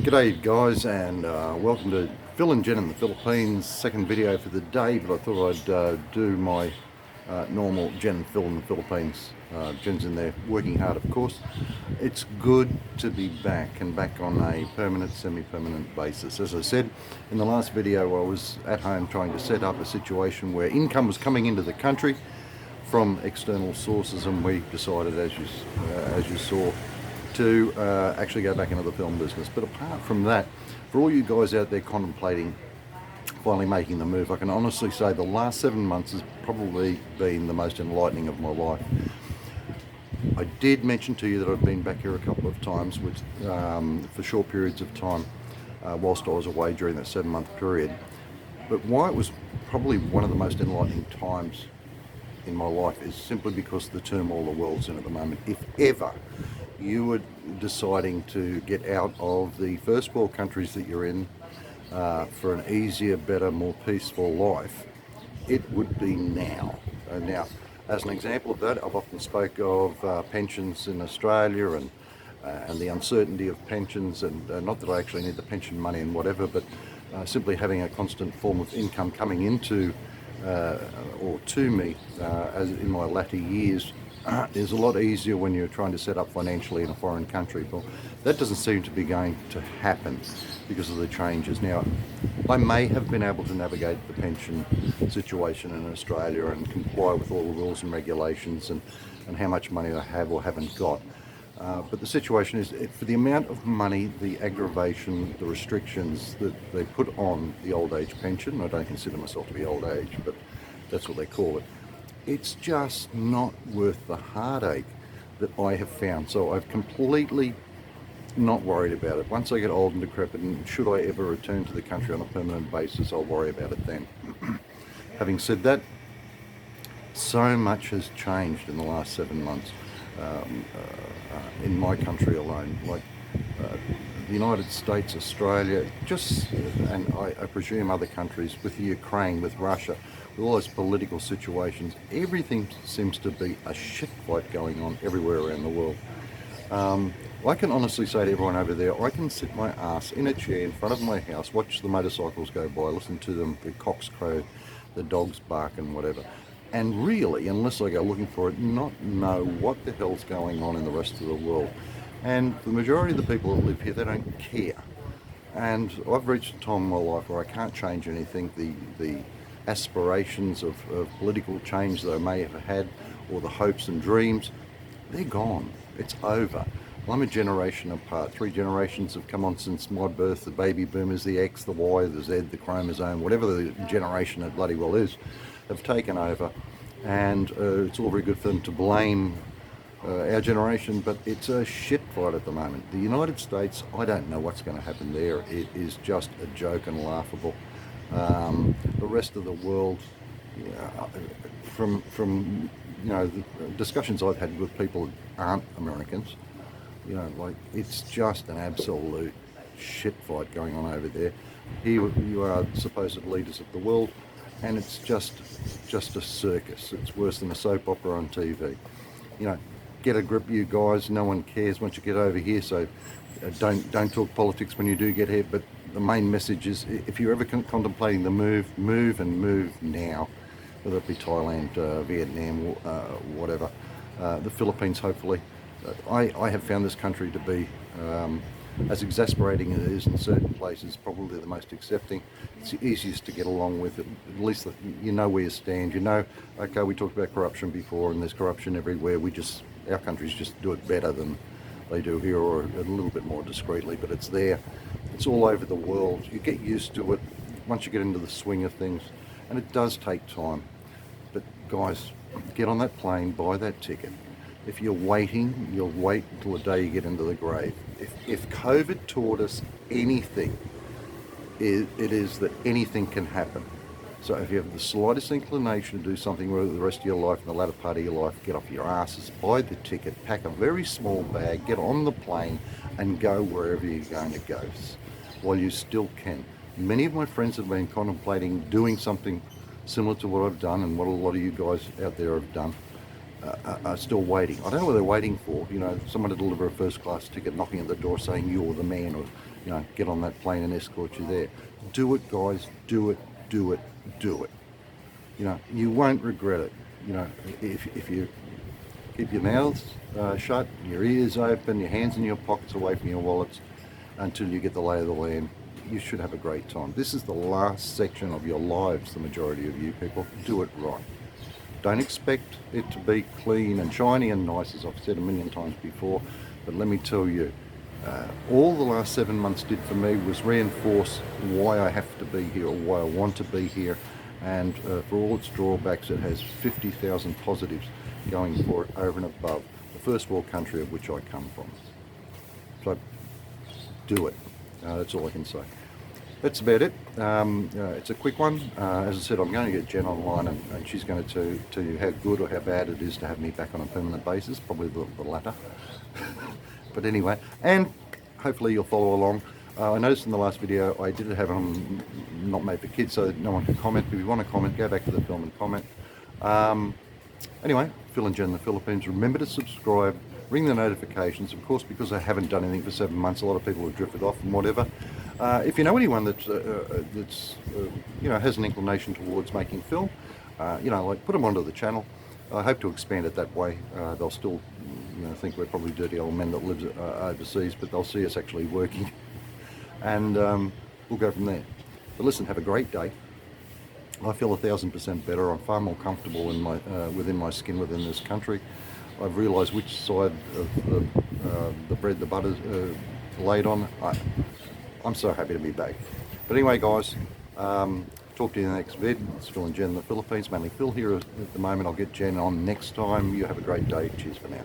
G'day guys, and welcome to Phil and Jen in the Philippines. Second video for the day, but I thought I'd do my normal Jen and Phil in the Philippines. Jen's in there working hard, of course. It's good to be back and back on a permanent, semi-permanent basis. As I said in the last video, I was at home trying to set up a situation where income was coming into the country from external sources, and we decided, as you saw, to actually go back into the film business. But apart from that, for all you guys out there contemplating finally making the move, I can honestly say the last 7 months has probably been the most enlightening of my life. I did mention to you that I've been back here a couple of times for short periods of time whilst I was away during that 7-month period. But why it was probably one of the most enlightening times in my life is simply because of the turmoil the world's in at the moment. If ever you were deciding to get out of the first world countries that you're in for an easier, better, more peaceful life, it would be now. Now, as an example of that, I've often spoke of pensions in Australia and the uncertainty of pensions, and not that I actually need the pension money and whatever, but simply having a constant form of income coming into or to me as in my latter years is a lot easier when you're trying to set up financially in a foreign country. But that doesn't seem to be going to happen because of the changes. Now, I may have been able to navigate the pension situation in Australia and comply with all the rules and regulations and how much money I have or haven't got. But the situation is, for the amount of money, the aggravation, the restrictions that they put on the old age pension, I don't consider myself to be old age, but that's what they call it, it's just not worth the heartache that I have found. So I've completely not worried about it. Once I get old and decrepit, and should I ever return to the country on a permanent basis, I'll worry about it then. Having said that, so much has changed in the last 7 months in my country alone. Like the United States, Australia, and I presume other countries, with the Ukraine, with Russia, with all those political situations, everything seems to be a shit fight going on everywhere around the world. I can honestly say to everyone over there, I can sit my ass in a chair in front of my house, watch the motorcycles go by, listen to them, the cocks crow, the dogs bark and whatever, and really, unless I go looking for it, not know what the hell's going on in the rest of the world. And the majority of the people that live here, they don't care. And I've reached a time in my life where I can't change anything. The aspirations of political change that I may have had, or the hopes and dreams, they're gone. It's over. I'm a generation apart. 3 generations have come on since my birth. The baby boomers, the X, the Y, the Z, the chromosome, whatever the generation it bloody well is, have taken over. And it's all very good for them to blame our generation, but it's a shit fight at the moment. The United States, I don't know what's going to happen there. It is just a joke and laughable. The rest of the world, from the discussions I've had with people that aren't Americans, like, it's just an absolute shit fight going on over there. Here you are, supposed leaders of the world, and it's just a circus. It's worse than a soap opera on TV. Get a grip, you guys. No one cares once you get over here, so don't talk politics when you do get here. But the main message is, if you're ever contemplating the move and move now, whether it be Thailand, Vietnam, whatever, the Philippines, hopefully. I have found this country to be, as exasperating as it is in certain places, probably the most accepting. It's the easiest to get along with. At least you know where you stand. Okay, we talked about corruption before, and there's corruption everywhere. Our countries just do it better than they do here, or a little bit more discreetly, but it's there. It's all over the world. You get used to it once you get into the swing of things, and it does take time. But guys, get on that plane, buy that ticket. If you're waiting, you'll wait until the day you get into the grave. If COVID taught us anything, it is that anything can happen. So if you have the slightest inclination to do something with the rest of your life, in the latter part of your life, get off your asses, buy the ticket, pack a very small bag, get on the plane, and go wherever you're going to go while you still can. Many of my friends have been contemplating doing something similar to what I've done and what a lot of you guys out there have done. are still waiting. I don't know what they're waiting for. You know, someone to deliver a first class ticket, knocking at the door saying you're the man, or, you know, get on that plane and escort you there. Do it, guys. Do it. Do it. Do it. You know, you won't regret it. You know, if you keep your mouths shut, your ears open, your hands in your pockets away from your wallets until you get the lay of the land, you should have a great time. This is the last section of your lives, the majority of you people. Do it right. Don't expect it to be clean and shiny and nice, as I've said a million times before, but let me tell you, all the last 7 months did for me was reinforce why I have to be here, or why I want to be here, and for all its drawbacks, it has 50,000 positives going for it over and above the first world country of which I come from. So do it. That's all I can say. That's about it. It's a quick one. As I said, I'm going to get Jen online, and she's going to tell you how good or how bad it is to have me back on a permanent basis, probably the latter. But anyway, and hopefully you'll follow along. I noticed in the last video I did have them not made for kids, so no one can comment. But if you want to comment, go back to the film and comment. Anyway, Phil and Jen in the Philippines, remember to subscribe, ring the notifications. Of course, because I haven't done anything for 7 months, a lot of people have drifted off and whatever. If you know anyone that's you know, has an inclination towards making film, you know, like, put them onto the channel. I hope to expand it that way. They'll still, you know, think we're probably dirty old men that live overseas, but they'll see us actually working, and we'll go from there. But listen, have a great day. I feel 1,000% better. I'm far more comfortable in my within my skin within this country. I've realised which side of the bread the butter's laid on. I'm so happy to be back. But anyway, guys, talk to you in the next vid. It's Phil and Jen in the Philippines. Mainly Phil here at the moment. I'll get Jen on next time. You have a great day. Cheers for now.